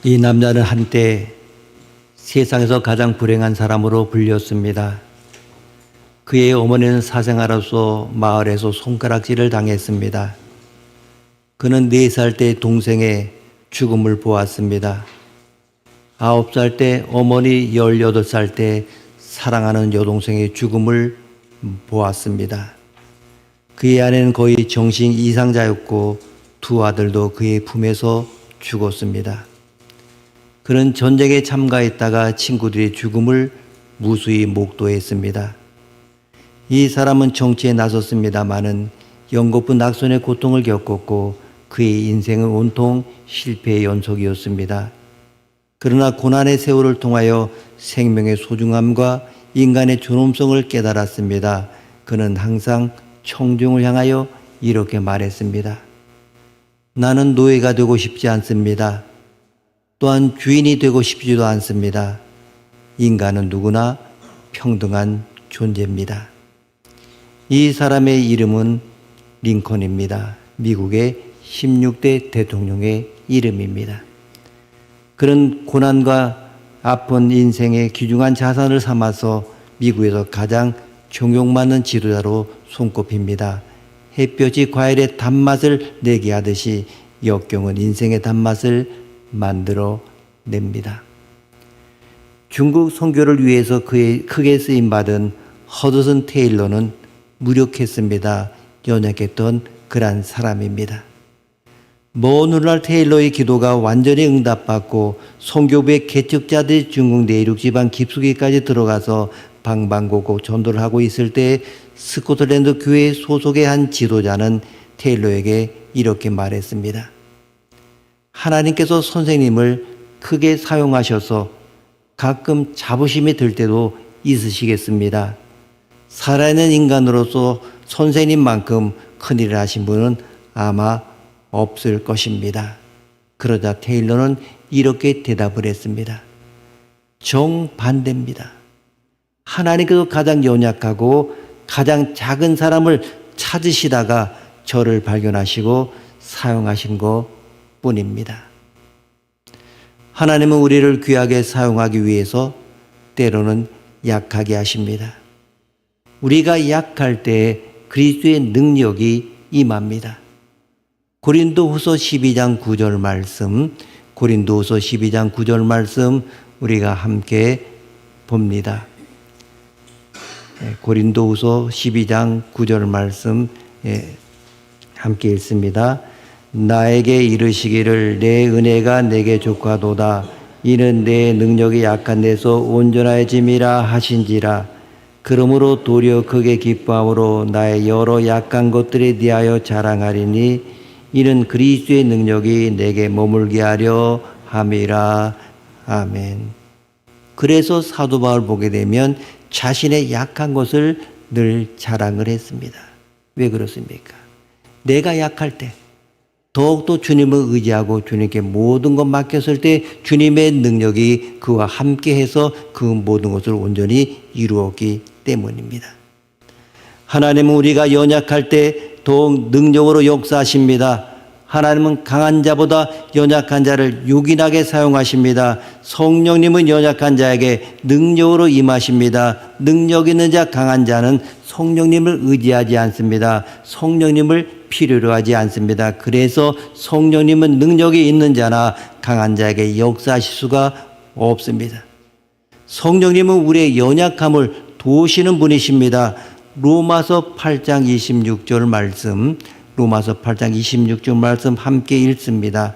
이 남자는 한때 세상에서 가장 불행한 사람으로 불렸습니다. 그의 어머니는 사생아로서 마을에서 손가락질을 당했습니다. 그는 4살 때 동생의 죽음을 보았습니다. 9살 때 어머니, 18살 때 사랑하는 여동생의 죽음을 보았습니다. 그의 아내는 거의 정신 이상자였고 2 아들도 그의 품에서 죽었습니다. 그는 전쟁에 참가했다가 친구들의 죽음을 무수히 목도했습니다. 이 사람은 정치에 나섰습니다마는 연거푸 낙선의 고통을 겪었고 그의 인생은 온통 실패의 연속이었습니다. 그러나 고난의 세월을 통하여 생명의 소중함과 인간의 존엄성을 깨달았습니다. 그는 항상 청중을 향하여 이렇게 말했습니다. 나는 노예가 되고 싶지 않습니다. 또한 주인이 되고 싶지도 않습니다. 인간은 누구나 평등한 존재입니다. 이 사람의 이름은 링컨입니다. 미국의 16대 대통령의 이름입니다. 그는 고난과 아픈 인생의 귀중한 자산을 삼아서 미국에서 가장 존경받는 지도자로 손꼽힙니다. 햇볕이 과일의 단맛을 내게 하듯이 역경은 인생의 단맛을 만들어 냅니다. 중국 선교를 위해서 그의 크게 쓰임받은 허드슨 테일러는 무력했습니다. 연약했던 그런 사람입니다. 먼 훗날 테일러의 기도가 완전히 응답받고 선교부의 개척자들이 중국 내륙 지방 깊숙이까지 들어가서 방방곡곡 전도를 하고 있을 때 스코틀랜드 교회 소속의 한 지도자는 테일러에게 이렇게 말했습니다. 하나님께서 선생님을 크게 사용하셔서 가끔 자부심이 들 때도 있으시겠습니다. 살아있는 인간으로서 선생님만큼 큰일을 하신 분은 아마 없을 것입니다. 그러자 테일러는 이렇게 대답을 했습니다. 정반대입니다. 하나님께서 가장 연약하고 가장 작은 사람을 찾으시다가 저를 발견하시고 사용하신 것 뿐입니다. 하나님은 우리를 귀하게 사용하기 위해서 때로는 약하게 하십니다. 우리가 약할 때 그리스도의 능력이 임합니다. 고린도후서 12장 9절 말씀, 고린도후서 12장 9절 말씀 우리가 함께 봅니다. 고린도후서 12장 9절 말씀 함께 읽습니다. 나에게 이르시기를 내 은혜가 내게 족하도다. 이는 내 능력이 약한 데서 온전해짐이라 하신지라. 그러므로 도리어 크게 기뻐함으로 나의 여러 약한 것들에 대하여 자랑하리니 이는 그리스도의 능력이 내게 머물게 하려 함이라. 아멘. 그래서 사도 바울 보게 되면 자신의 약한 것을 늘 자랑을 했습니다. 왜 그렇습니까? 내가 약할 때 더욱더 주님을 의지하고 주님께 모든 것 맡겼을 때 주님의 능력이 그와 함께해서 그 모든 것을 온전히 이루었기 때문입니다. 하나님은 우리가 연약할 때 더욱 능력으로 역사하십니다. 하나님은 강한 자보다 연약한 자를 요긴하게 사용하십니다. 성령님은 연약한 자에게 능력으로 임하십니다. 능력 있는 자, 강한 자는 성령님을 의지하지 않습니다. 성령님을 필요로 하지 않습니다. 그래서 성령님은 능력이 있는 자나 강한 자에게 역사하실 수가 없습니다. 성령님은 우리의 연약함을 도우시는 분이십니다. 로마서 8장 26절 말씀, 로마서 8장 26절 말씀 함께 읽습니다.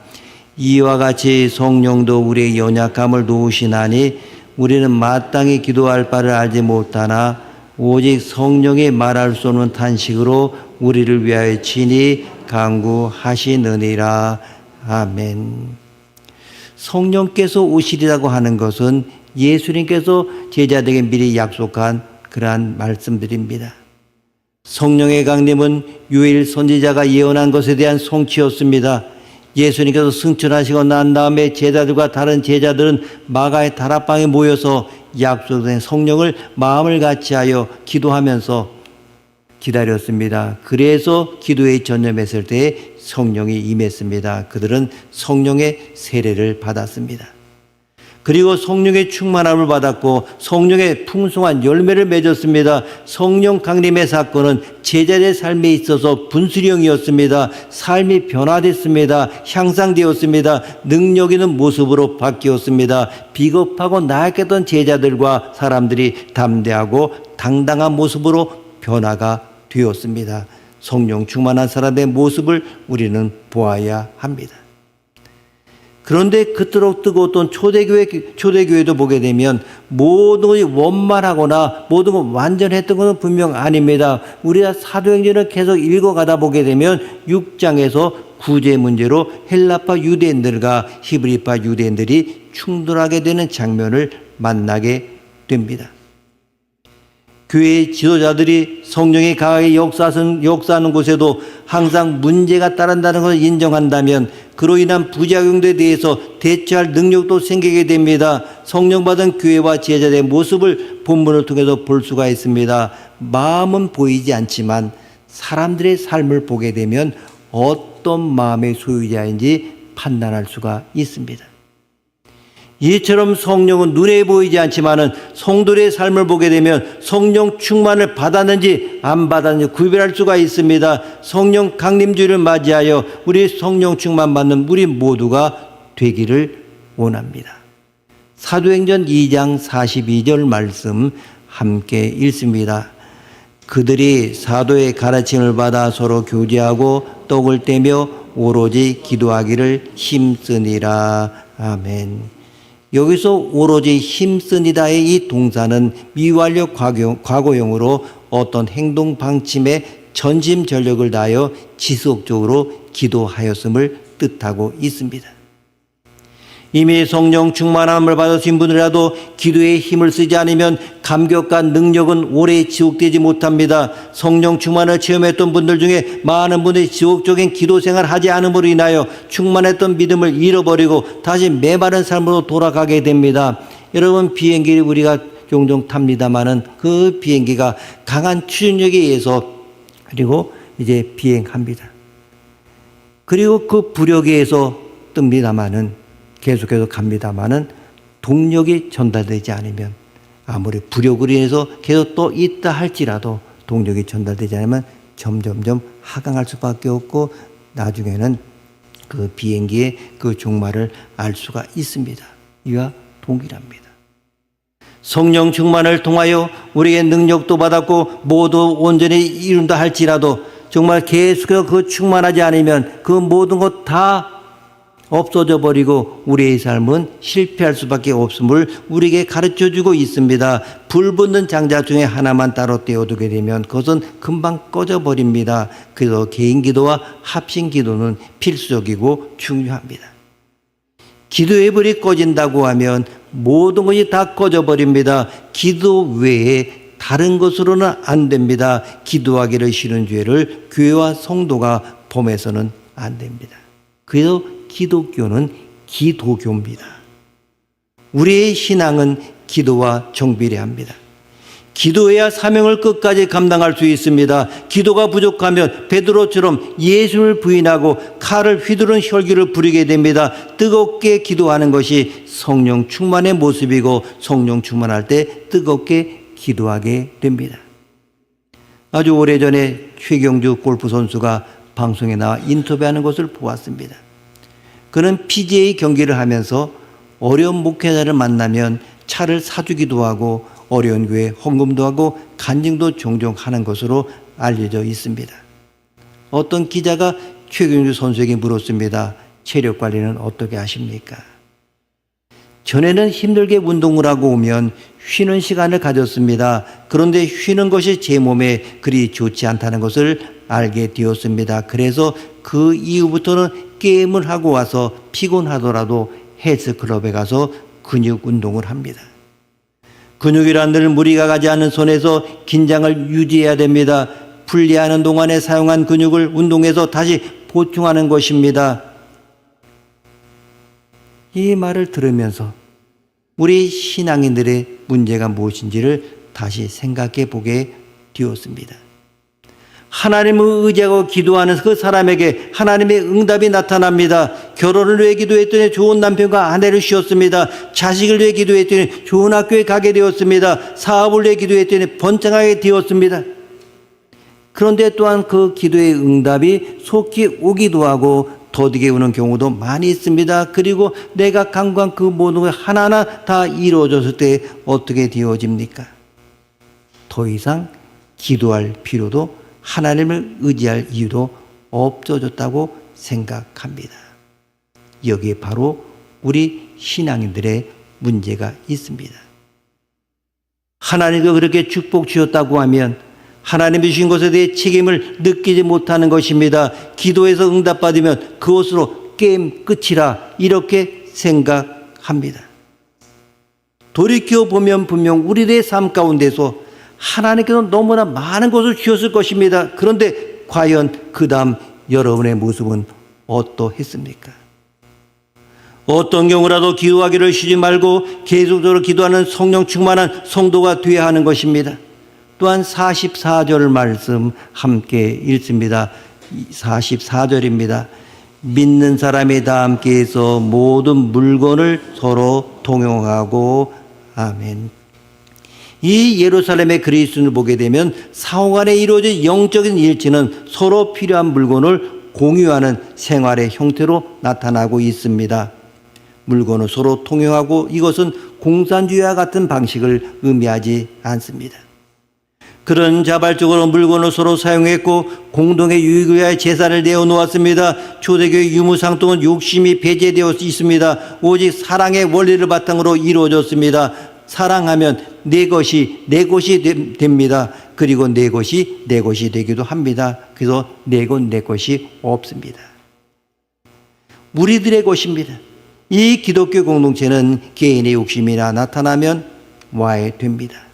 이와 같이 성령도 우리의 연약함을 도우시나니 우리는 마땅히 기도할 바를 알지 못하나 오직 성령이 말할 수 없는 탄식으로 우리를 위하여 친히 간구하시느니라. 아멘. 성령께서 오시리라고 하는 것은 예수님께서 제자들에게 미리 약속한 그러한 말씀들입니다. 성령의 강림은 요엘 선지자가 예언한 것에 대한 성취였습니다. 예수님께서 승천하시고 난 다음에 제자들과 다른 제자들은 마가의 다락방에 모여서 약속된 성령을 마음을 같이하여 기도하면서 기다렸습니다. 그래서 기도에 전념했을 때 성령이 임했습니다. 그들은 성령의 세례를 받았습니다. 그리고 성령의 충만함을 받았고 성령의 풍성한 열매를 맺었습니다. 성령 강림의 사건은 제자들의 삶에 있어서 분수령이었습니다. 삶이 변화됐습니다. 향상되었습니다. 능력 있는 모습으로 바뀌었습니다. 비겁하고 나약했던 제자들과 사람들이 담대하고 당당한 모습으로 변화가 되었습니다. 성령 충만한 사람의 모습을 우리는 보아야 합니다. 그런데 그토록 뜨거웠던 초대교회도 보게 되면 모든 것이 원만하거나 모든 것 완전했던 것은 분명 아닙니다. 우리가 사도행전을 계속 읽어가다 보게 되면 6장에서 구제 문제로 헬라파 유대인들과 히브리파 유대인들이 충돌하게 되는 장면을 만나게 됩니다. 교회의 지도자들이 성령이 강하게 역사하는 곳에도 항상 문제가 따른다는 것을 인정한다면 그로 인한 부작용들에 대해서 대처할 능력도 생기게 됩니다. 성령 받은 교회와 제자들의 모습을 본문을 통해서 볼 수가 있습니다. 마음은 보이지 않지만 사람들의 삶을 보게 되면 어떤 마음의 소유자인지 판단할 수가 있습니다. 이처럼 성령은 눈에 보이지 않지만은 성도의 삶을 보게 되면 성령 충만을 받았는지 안 받았는지 구별할 수가 있습니다. 성령 강림주를 맞이하여 우리 성령 충만 받는 우리 모두가 되기를 원합니다. 사도행전 2장 42절 말씀 함께 읽습니다. 그들이 사도의 가르침을 받아 서로 교제하고 떡을 떼며 오로지 기도하기를 힘쓰니라. 아멘. 여기서 오로지 힘쓰니다의 이 동사는 미완료 과거형으로 어떤 행동 방침에 전심전력을 다하여 지속적으로 기도하였음을 뜻하고 있습니다. 이미 성령 충만함을 받으신 분이라도 기도에 힘을 쓰지 않으면 감격과 능력은 오래 지속되지 못합니다. 성령 충만을 체험했던 분들 중에 많은 분들이 지속적인 기도 생활을 하지 않음으로 인하여 충만했던 믿음을 잃어버리고 다시 메마른 삶으로 돌아가게 됩니다. 여러분, 비행기를 우리가 종종 탑니다마는 그 비행기가 강한 추진력에 의해서 그리고 이제 비행합니다. 그리고 그 부력에 의해서 뜹니다마는 계속해서 갑니다마는 동력이 전달되지 않으면 아무리 부력으로 인해서 계속 또 있다 할지라도 동력이 전달되지 않으면 점점점 하강할 수밖에 없고 나중에는 그 비행기의 그 종말을 알 수가 있습니다. 이와 동일합니다. 성령 충만을 통하여 우리의 능력도 받았고 모두 온전히 이룬다 할지라도 정말 계속해서 그 충만하지 않으면 그 모든 것 다 없어져 버리고 우리의 삶은 실패할 수밖에 없음을 우리에게 가르쳐주고 있습니다. 불 붙는 장작 중에 하나만 따로 떼어두게 되면 그것은 금방 꺼져버립니다. 그래서 개인 기도와 합심 기도는 필수적이고 중요합니다. 기도의 불이 꺼진다고 하면 모든 것이 다 꺼져버립니다. 기도 외에 다른 것으로는 안 됩니다. 기도하기를 싫은 죄를 교회와 성도가 범해서는 안 됩니다. 그래서 기독교는 기도교입니다. 우리의 신앙은 기도와 정비례합니다. 기도해야 사명을 끝까지 감당할 수 있습니다. 기도가 부족하면 베드로처럼 예수를 부인하고 칼을 휘두른 혈기를 부리게 됩니다. 뜨겁게 기도하는 것이 성령 충만의 모습이고 성령 충만할 때 뜨겁게 기도하게 됩니다. 아주 오래전에 최경주 골프 선수가 방송에 나와 인터뷰하는 것을 보았습니다. 그는 PGA 경기를 하면서 어려운 목회자를 만나면 차를 사주기도 하고 어려운 교회에 헌금도 하고 간증도 종종 하는 것으로 알려져 있습니다. 어떤 기자가 최경주 선수에게 물었습니다. 체력 관리는 어떻게 하십니까? 전에는 힘들게 운동을 하고 오면 쉬는 시간을 가졌습니다. 그런데 쉬는 것이 제 몸에 그리 좋지 않다는 것을 알게 되었습니다. 그래서 그 이후부터는 게임을 하고 와서 피곤하더라도 헬스클럽에 가서 근육 운동을 합니다. 근육이란 늘 무리가 가지 않는 손에서 긴장을 유지해야 됩니다. 분리하는 동안에 사용한 근육을 운동해서 다시 보충하는 것입니다. 이 말을 들으면서 우리 신앙인들의 문제가 무엇인지를 다시 생각해 보게 되었습니다. 하나님을 의지하고 기도하는 그 사람에게 하나님의 응답이 나타납니다. 결혼을 위해 기도했더니 좋은 남편과 아내를 주셨습니다. 자식을 위해 기도했더니 좋은 학교에 가게 되었습니다. 사업을 위해 기도했더니 번창하게 되었습니다. 그런데 또한 그 기도의 응답이 속히 오기도 하고 더디게 오는 경우도 많이 있습니다. 그리고 내가 간구한 그 모든 것 하나하나 다 이루어졌을 때 어떻게 되어집니까? 더 이상 기도할 필요도 하나님을 의지할 이유도 없어졌다고 생각합니다. 여기에 바로 우리 신앙인들의 문제가 있습니다. 하나님도 그렇게 축복 주셨다고 하면 하나님이 주신 것에 대해 책임을 느끼지 못하는 것입니다. 기도해서 응답받으면 그것으로 게임 끝이라 이렇게 생각합니다. 돌이켜보면 분명 우리들의 삶 가운데서 하나님께서 너무나 많은 것을 주셨을 것입니다. 그런데 과연 그 다음 여러분의 모습은 어떠했습니까? 어떤 경우라도 기도하기를 쉬지 말고 계속적으로 기도하는 성령 충만한 성도가 되어야 하는 것입니다. 또한 44절 말씀 함께 읽습니다. 44절입니다. 믿는 사람이 다 함께해서 모든 물건을 서로 통용하고 아멘. 이 예루살렘의 그리스도인을 보게 되면 상호 간에 이루어진 영적인 일치는 서로 필요한 물건을 공유하는 생활의 형태로 나타나고 있습니다. 물건을 서로 통용하고 이것은 공산주의와 같은 방식을 의미하지 않습니다. 그런 자발적으로 물건을 서로 사용했고 공동의 유익을 위하여 재산을 내어놓았습니다. 초대교회 유무상통은 욕심이 배제되어 있습니다. 오직 사랑의 원리를 바탕으로 이루어졌습니다. 사랑하면 내 것이 됩니다. 그리고 내 것이 되기도 합니다. 그래서 내 것이 없습니다. 우리들의 것입니다. 이 기독교 공동체는 개인의 욕심이나 나타나면 와해됩니다.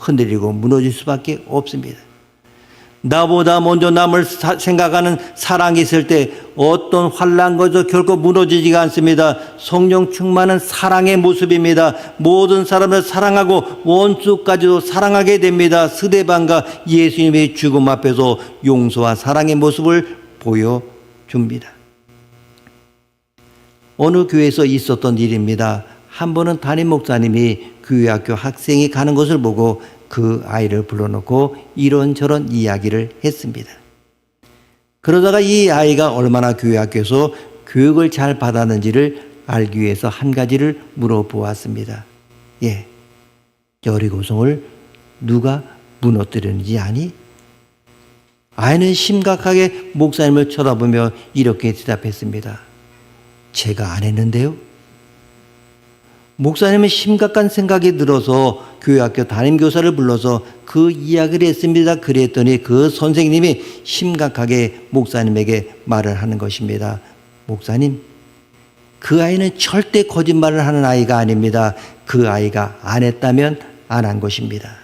흔들리고 무너질 수밖에 없습니다. 나보다 먼저 남을 생각하는 사랑이 있을 때 어떤 환난과도 결코 무너지지가 않습니다. 성령 충만한 사랑의 모습입니다. 모든 사람을 사랑하고 원수까지도 사랑하게 됩니다. 스데반과 예수님의 죽음 앞에서 용서와 사랑의 모습을 보여줍니다. 어느 교회에서 있었던 일입니다. 한 번은 담임 목사님이 교회 학교 학생이 가는 것을 보고 그 아이를 불러놓고 이런저런 이야기를 했습니다. 그러다가 이 아이가 얼마나 교회 학교에서 교육을 잘 받았는지를 알기 위해서 한 가지를 물어보았습니다. 여리고성을 누가 무너뜨렸는지 아니? 아이는 심각하게 목사님을 쳐다보며 이렇게 대답했습니다. 제가 안 했는데요? 목사님은 심각한 생각이 들어서 교회학교 담임교사를 불러서 그 이야기를 했습니다. 그랬더니 그 선생님이 심각하게 목사님에게 말을 하는 것입니다. 목사님, 그 아이는 절대 거짓말을 하는 아이가 아닙니다. 그 아이가 안 했다면 안 한 것입니다.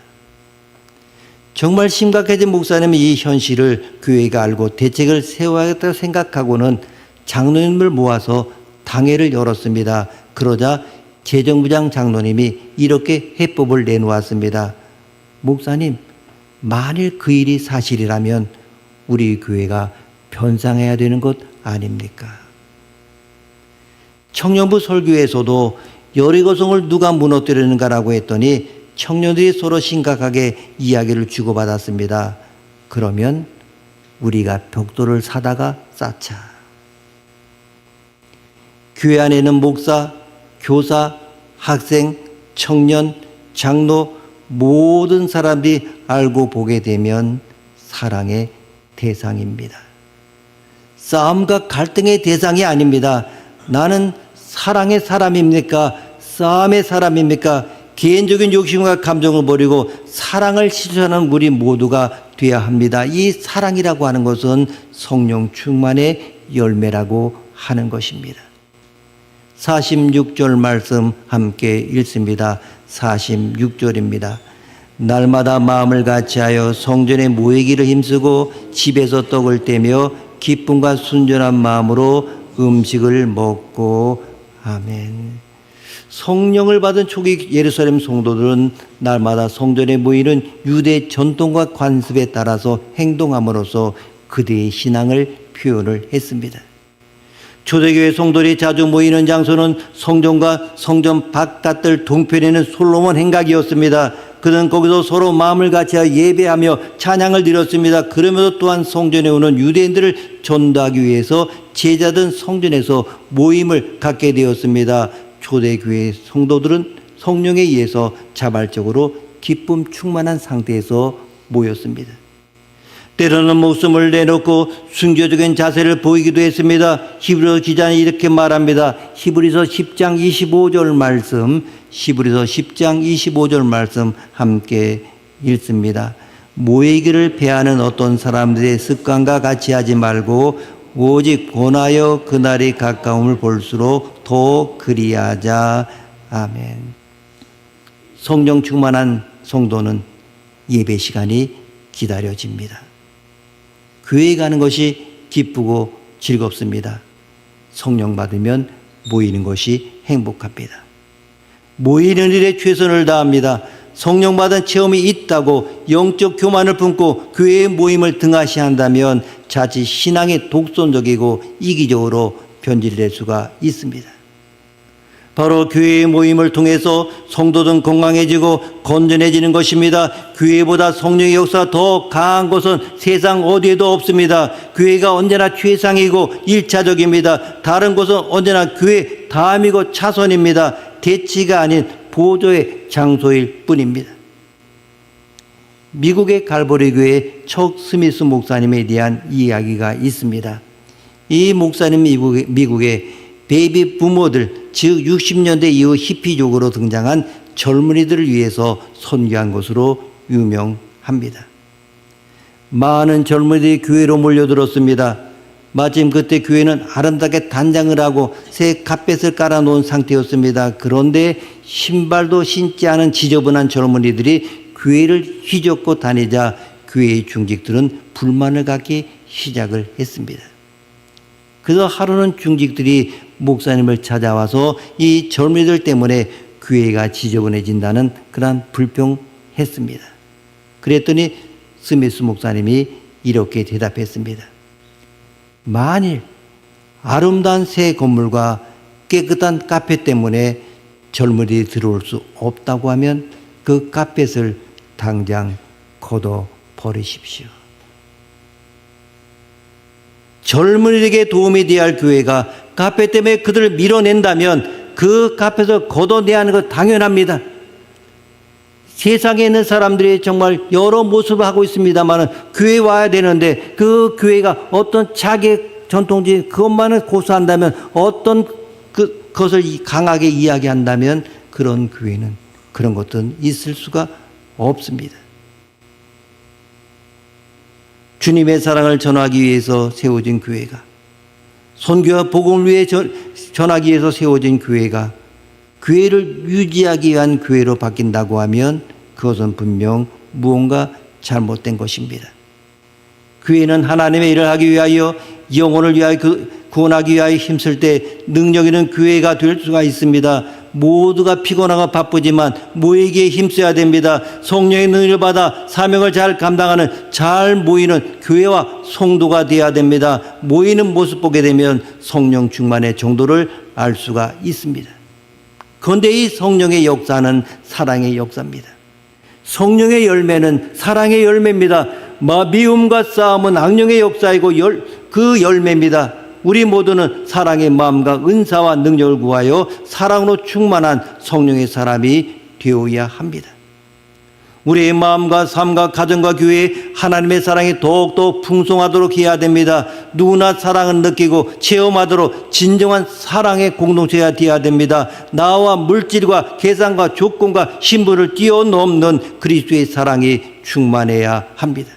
정말 심각해진 목사님은 이 현실을 교회가 알고 대책을 세워야겠다고 생각하고는 장로님을 모아서 당회를 열었습니다. 그러자 재정부장 장로님이 이렇게 해법을 내놓았습니다. 목사님, 만일 그 일이 사실이라면 우리 교회가 변상해야 되는 것 아닙니까? 청년부 설교에서도 여리고성을 누가 무너뜨리는가라고 했더니 청년들이 서로 심각하게 이야기를 주고받았습니다. 그러면 우리가 벽돌을 사다가 쌓자. 교회 안에는 목사, 교사, 학생, 청년, 장로 모든 사람들이 알고 보게 되면 사랑의 대상입니다. 싸움과 갈등의 대상이 아닙니다. 나는 사랑의 사람입니까? 싸움의 사람입니까? 개인적인 욕심과 감정을 버리고 사랑을 실천하는 우리 모두가 되어야 합니다. 이 사랑이라고 하는 것은 성령 충만의 열매라고 하는 것입니다. 46절 말씀 함께 읽습니다. 46절입니다. 날마다 마음을 같이하여 성전에 모이기를 힘쓰고 집에서 떡을 떼며 기쁨과 순전한 마음으로 음식을 먹고 아멘. 성령을 받은 초기 예루살렘 성도들은 날마다 성전에 모이는 유대 전통과 관습에 따라서 행동함으로써 그들의 신앙을 표현을 했습니다. 초대교회 성도들이 자주 모이는 장소는 성전과 성전 바깥들 동편에는 솔로몬 행각이었습니다. 그는 거기서 서로 마음을 같이하여 예배하며 찬양을 드렸습니다. 그러면서 또한 성전에 오는 유대인들을 전도하기 위해서 제자든 성전에서 모임을 갖게 되었습니다. 초대교회 성도들은 성령에 의해서 자발적으로 기쁨 충만한 상태에서 모였습니다. 때로는 목숨을 내놓고 순교적인 자세를 보이기도 했습니다. 히브리서 기자는 이렇게 말합니다. 히브리서 10장 25절 말씀, 히브리서 10장 25절 말씀 함께 읽습니다. 모이기를 배하는 어떤 사람들의 습관과 같이 하지 말고 오직 권하여 그날이 가까움을 볼수록 더 그리하자. 아멘. 성령 충만한 성도는 예배 시간이 기다려집니다. 교회에 가는 것이 기쁘고 즐겁습니다. 성령 받으면 모이는 것이 행복합니다. 모이는 일에 최선을 다합니다. 성령 받은 체험이 있다고 영적 교만을 품고 교회의 모임을 등하시한다면 자칫 신앙이 독선적이고 이기적으로 변질될 수가 있습니다. 바로 교회의 모임을 통해서 성도들은 건강해지고 건전해지는 것입니다. 교회보다 성령의 역사가 더 강한 것은 세상 어디에도 없습니다. 교회가 언제나 최상이고 1차적입니다. 다른 것은 언제나 교회 다음이고 차선입니다. 대치가 아닌 보조의 장소일 뿐입니다. 미국의 갈보리 교회 척 스미스 목사님에 대한 이야기가 있습니다. 이 목사님이 미국의 베이비 부모들, 즉 60년대 이후 히피족으로 등장한 젊은이들을 위해서 선교한 것으로 유명합니다. 많은 젊은이들이 교회로 몰려들었습니다. 마침 그때 교회는 아름답게 단장을 하고 새 카펫을 깔아놓은 상태였습니다. 그런데 신발도 신지 않은 지저분한 젊은이들이 교회를 휘젓고 다니자 교회의 중직들은 불만을 갖기 시작을 했습니다. 그래서 하루는 중직들이 목사님을 찾아와서 이 젊은이들 때문에 교회가 지저분해진다는 그런 불평했습니다. 그랬더니 스미스 목사님이 이렇게 대답했습니다. 만일 아름다운 새 건물과 깨끗한 카펫 때문에 젊은이들이 들어올 수 없다고 하면 그 카펫을 당장 걷어 버리십시오. 젊은이들에게 도움이 되어야 할 교회가 카펫 때문에 그들을 밀어낸다면 그 카펫을 걷어내야 하는 것 당연합니다. 세상에 있는 사람들이 정말 여러 모습을 하고 있습니다만 교회에 와야 되는데 그 교회가 어떤 자기 전통적인 그것만을 고수한다면 어떤 그것을 강하게 이야기한다면 그런 교회는 그런 것들은 있을 수가 없습니다. 주님의 사랑을 전하기 위해서 세워진 교회가, 선교와 복음을 위해 전하기 위해서 세워진 교회가 교회를 유지하기 위한 교회로 바뀐다고 하면 그것은 분명 무언가 잘못된 것입니다. 교회는 하나님의 일을 하기 위하여 영혼을 위하여 구원하기 위하여 힘쓸 때 능력 있는 교회가 될 수가 있습니다. 모두가 피곤하고 바쁘지만 모이기에 힘써야 됩니다. 성령의 능력을 받아 사명을 잘 감당하는 잘 모이는 교회와 성도가 되어야 됩니다. 모이는 모습 보게 되면 성령 충만의 정도를 알 수가 있습니다. 그런데 이 성령의 역사는 사랑의 역사입니다. 성령의 열매는 사랑의 열매입니다. 미움과 싸움은 악령의 역사이고 그 열매입니다. 우리 모두는 사랑의 마음과 은사와 능력을 구하여 사랑으로 충만한 성령의 사람이 되어야 합니다. 우리의 마음과 삶과 가정과 교회에 하나님의 사랑이 더욱더 풍성하도록 해야 됩니다. 누구나 사랑을 느끼고 체험하도록 진정한 사랑의 공동체가 되어야 됩니다. 나와 물질과 계산과 조건과 신분을 뛰어넘는 그리스도의 사랑이 충만해야 합니다.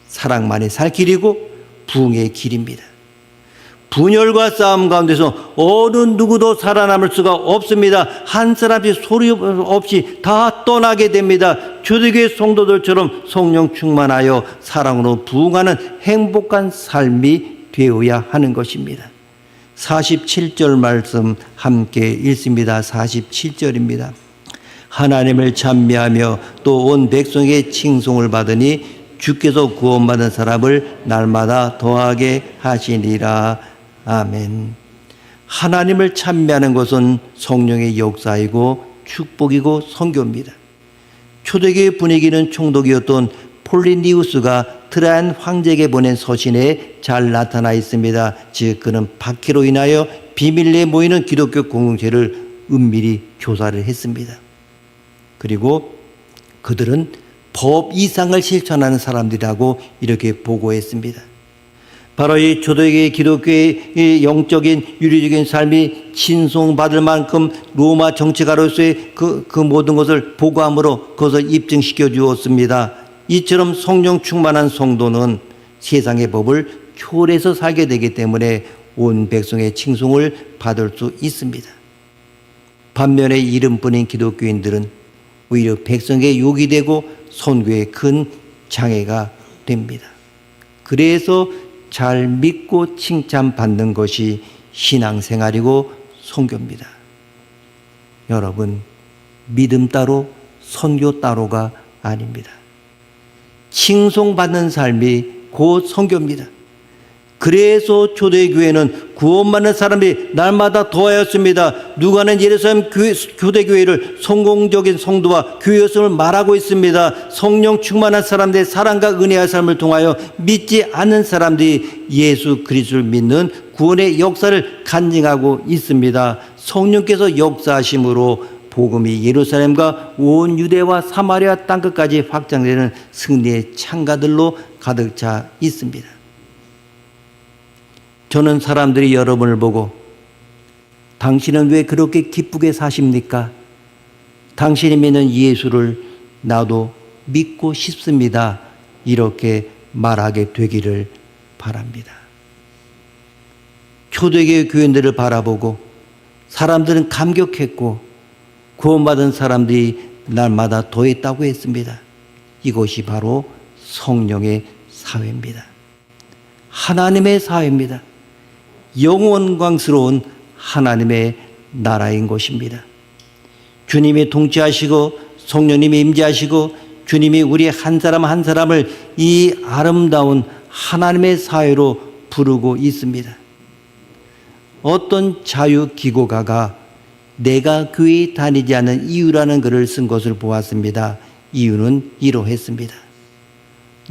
사랑만이 살 길이고 부흥의 길입니다. 분열과 싸움 가운데서 어느 누구도 살아남을 수가 없습니다. 한 사람씩 소리 없이 다 떠나게 됩니다. 초대교회 성도들처럼 성령 충만하여 사랑으로 부흥하는 행복한 삶이 되어야 하는 것입니다. 47절 말씀 함께 읽습니다. 47절입니다. 하나님을 찬미하며 또 온 백성의 칭송을 받으니 주께서 구원받은 사람을 날마다 더하게 하시니라. 아멘. 하나님을 찬미하는 것은 성령의 역사이고 축복이고 선교입니다. 초대교회 분위기는 총독이었던 폴리니우스가 트라얀 황제에게 보낸 서신에 잘 나타나 있습니다. 즉 그는 박해로 인하여 비밀리에 모이는 기독교 공동체를 은밀히 조사를 했습니다. 그리고 그들은 법 이상을 실천하는 사람들이라고 이렇게 보고했습니다. 바로 이 초대교회 기독교의 영적인 윤리적인 삶이 칭송받을 만큼 로마 정치가로서의 그 모든 것을 보고함으로 그것을 입증시켜 주었습니다. 이처럼 성령 충만한 성도는 세상의 법을 초월해서 살게 되기 때문에 온 백성의 칭송을 받을 수 있습니다. 반면에 이름뿐인 기독교인들은 오히려 백성의 욕이 되고 선교에 큰 장애가 됩니다. 그래서 잘 믿고 칭찬받는 것이 신앙생활이고 선교입니다. 여러분, 믿음 따로 선교 따로가 아닙니다. 칭송받는 삶이 곧 선교입니다. 그래서 초대교회는 구원받는 사람이 날마다 더하였습니다. 누가는 예루살렘 교대교회를 성공적인 성도와 교회였음을 말하고 있습니다. 성령 충만한 사람들의 사랑과 은혜의 삶을 통하여 믿지 않는 사람들이 예수 그리스도를 믿는 구원의 역사를 간증하고 있습니다. 성령께서 역사하심으로 복음이 예루살렘과 온 유대와 사마리아 땅끝까지 확장되는 승리의 창가들로 가득 차 있습니다. 저는 사람들이 여러분을 보고 당신은 왜 그렇게 기쁘게 사십니까? 당신이 믿는 예수를 나도 믿고 싶습니다. 이렇게 말하게 되기를 바랍니다. 초대교회 교인들을 바라보고 사람들은 감격했고 구원받은 사람들이 날마다 더했다고 했습니다. 이것이 바로 성령의 사회입니다. 하나님의 사회입니다. 영원광스러운 하나님의 나라인 것입니다. 주님이 통치하시고 성령님이 임재하시고 주님이 우리 한 사람 한 사람을 이 아름다운 하나님의 사회로 부르고 있습니다. 어떤 자유기고가가 내가 교회에 다니지 않는 이유라는 글을 쓴 것을 보았습니다. 이유는 이러했습니다.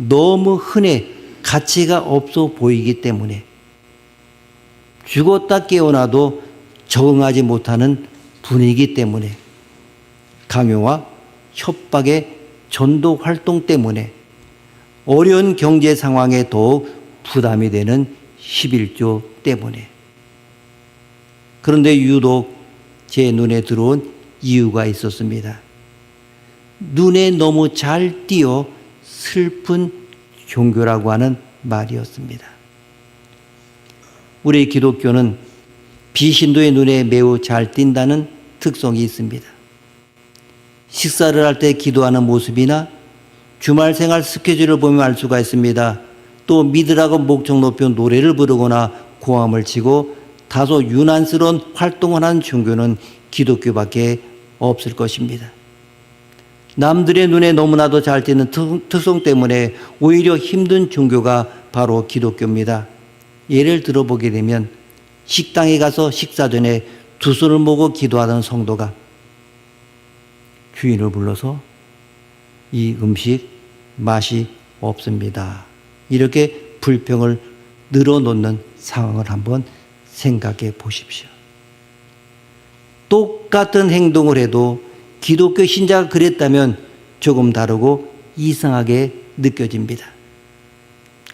너무 흔해 가치가 없어 보이기 때문에 죽었다 깨어나도 적응하지 못하는 분위기 때문에 강요와 협박의 전도 활동 때문에 어려운 경제 상황에 더욱 부담이 되는 11조 때문에 그런데 유독 제 눈에 들어온 이유가 있었습니다. 눈에 너무 잘 띄어 슬픈 종교라고 하는 말이었습니다. 우리 기독교는 비신도의 눈에 매우 잘 띈다는 특성이 있습니다. 식사를 할 때 기도하는 모습이나 주말 생활 스케줄을 보면 알 수가 있습니다. 또 믿으라고 목청 높여 노래를 부르거나 고함을 치고 다소 유난스러운 활동을 하는 종교는 기독교밖에 없을 것입니다. 남들의 눈에 너무나도 잘 띄는 특성 때문에 오히려 힘든 종교가 바로 기독교입니다. 예를 들어보게 되면 식당에 가서 식사 전에 두 손을 모으고 기도하던 성도가 주인을 불러서 이 음식 맛이 없습니다. 이렇게 불평을 늘어놓는 상황을 한번 생각해 보십시오. 똑같은 행동을 해도 기독교 신자가 그랬다면 조금 다르고 이상하게 느껴집니다.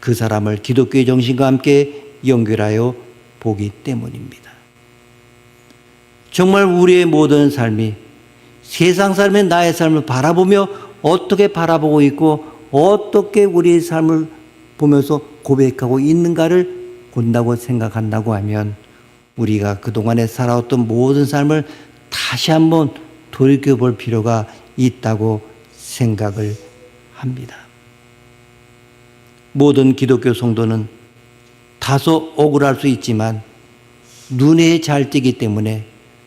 그 사람을 기독교의 정신과 함께 연결하여 보기 때문입니다. 정말 우리의 모든 삶이 세상 삶의 나의 삶을 바라보며 어떻게 바라보고 있고 어떻게 우리의 삶을 보면서 고백하고 있는가를 본다고 생각한다고 하면 우리가 그동안에 살아왔던 모든 삶을 다시 한번 돌이켜볼 필요가 있다고 생각을 합니다. 모든 기독교 성도는 다소 억울할 수 있지만 눈에 잘 띄기 때문에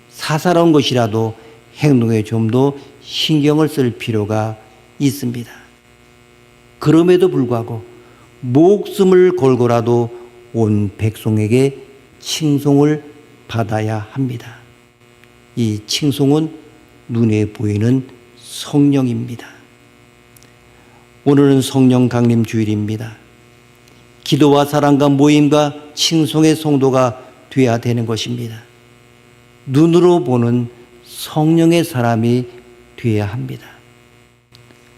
사사로운 것이라도 행동에 좀 더 신경을 쓸 필요가 있습니다. 그럼에도 불구하고 목숨을 걸고라도 온 백성에게 칭송을 받아야 합니다. 이 칭송은 눈에 보이는 성령입니다. 오늘은 성령 강림 주일입니다. 기도와 사랑과 모임과 칭송의 성도가 되어야 되는 것입니다. 눈으로 보는 성령의 사람이 되어야 합니다.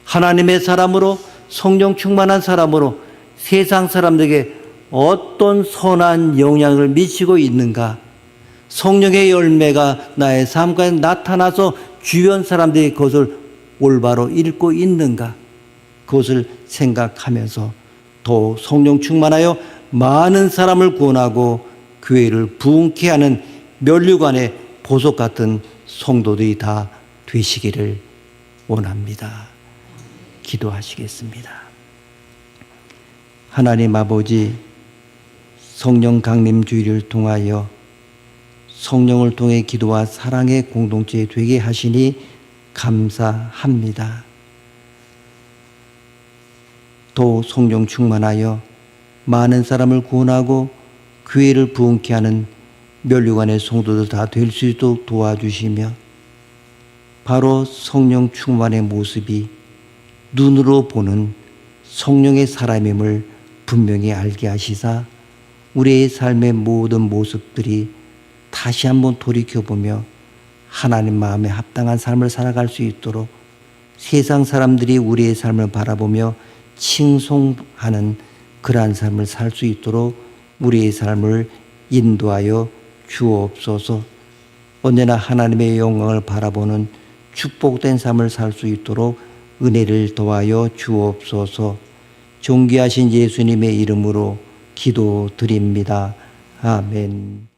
하나님의 사람으로 성령 충만한 사람으로 세상 사람들에게 어떤 선한 영향을 미치고 있는가? 성령의 열매가 나의 삶 가운데 나타나서 주변 사람들이 그것을 올바로 읽고 있는가? 그것을 생각하면서 더 성령 충만하여 많은 사람을 구원하고 교회를 부흥케 하는 면류관의 보석 같은 성도들이 다 되시기를 원합니다. 기도하시겠습니다. 하나님 아버지, 성령 강림 주일을 통하여 성령을 통해 기도와 사랑의 공동체 되게 하시니 감사합니다. 또 성령 충만하여 많은 사람을 구원하고 교회를 부흥케 하는 면류관의 성도들 다 될 수 있도록 도와주시며 바로 성령 충만의 모습이 눈으로 보는 성령의 사람임을 분명히 알게 하시사 우리의 삶의 모든 모습들이 다시 한번 돌이켜보며 하나님 마음에 합당한 삶을 살아갈 수 있도록 세상 사람들이 우리의 삶을 바라보며 칭송하는 그러한 삶을 살 수 있도록 우리의 삶을 인도하여 주옵소서. 언제나 하나님의 영광을 바라보는 축복된 삶을 살 수 있도록 은혜를 더하여 주옵소서. 존귀하신 예수님의 이름으로 기도드립니다. 아멘.